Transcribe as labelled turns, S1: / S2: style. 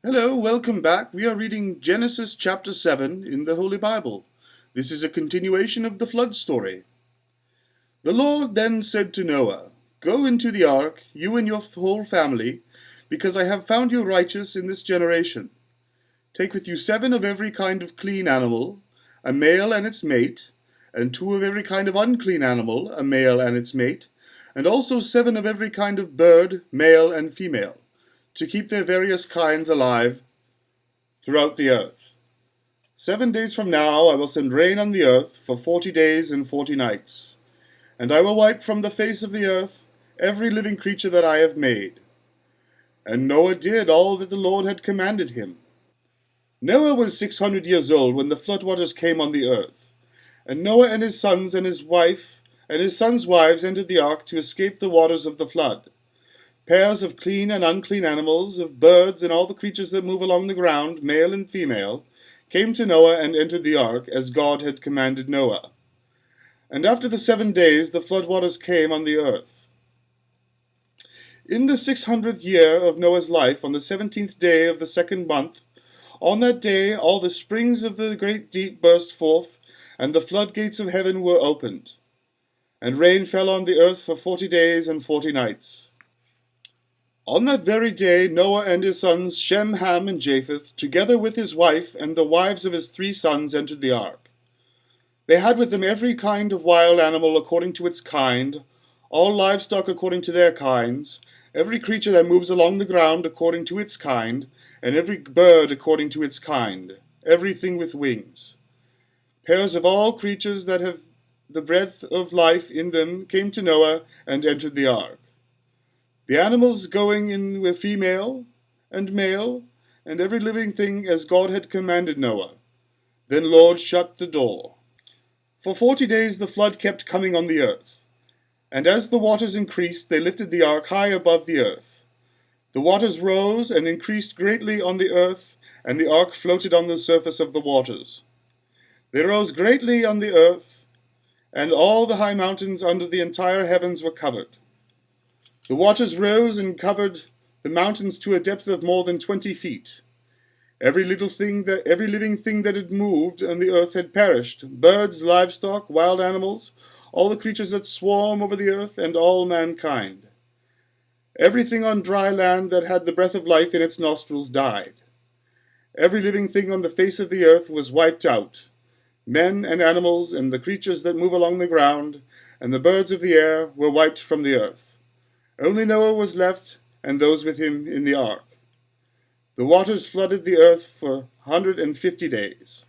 S1: Hello, welcome back. We are reading Genesis chapter 7 in the Holy Bible. This is a continuation of the flood story. The Lord then said to Noah, "Go into the ark, you and your whole family, because I have found you righteous in this generation. Take with you 7 of every kind of clean animal, a male and its mate, and 2 of every kind of unclean animal, a male and its mate, and also 7 of every kind of bird, male and female, to keep their various kinds alive throughout the earth. 7 days from now I will send rain on the earth for 40 days and 40 nights, and I will wipe from the face of the earth every living creature that I have made." And Noah did all that the Lord had commanded him. Noah was 600 years old when the floodwaters came on the earth, and Noah and his sons and his wife and his sons' wives entered the ark to escape the waters of the flood. Pairs of clean and unclean animals, of birds and all the creatures that move along the ground, male and female, came to Noah and entered the ark, as God had commanded Noah. And after the 7 days the floodwaters came on the earth. In the 600th year of Noah's life, on the 17th day of the 2nd month, on that day all the springs of the great deep burst forth, and the floodgates of heaven were opened. And rain fell on the earth for 40 days and 40 nights. On that very day Noah and his sons Shem, Ham, and Japheth, together with his wife and the wives of his 3 sons, entered the ark. They had with them every kind of wild animal according to its kind, all livestock according to their kinds, every creature that moves along the ground according to its kind, and every bird according to its kind, everything with wings. Pairs of all creatures that have the breath of life in them came to Noah and entered the ark. The animals going in were female and male, and every living thing as God had commanded Noah. Then Lord shut the door. For 40 days the flood kept coming on the earth, and as the waters increased, they lifted the ark high above the earth. The waters rose and increased greatly on the earth, and the ark floated on the surface of the waters. They rose greatly on the earth, and all the high mountains under the entire heavens were covered. The waters rose and covered the mountains to a depth of more than 20 feet. Every living thing that had moved on the earth had perished: birds, livestock, wild animals, all the creatures that swarm over the earth, and all mankind. Everything on dry land that had the breath of life in its nostrils died. Every living thing on the face of the earth was wiped out: men and animals, and the creatures that move along the ground, and the birds of the air were wiped from the earth. Only Noah was left, and those with him in the ark. The waters flooded the earth for 150 days.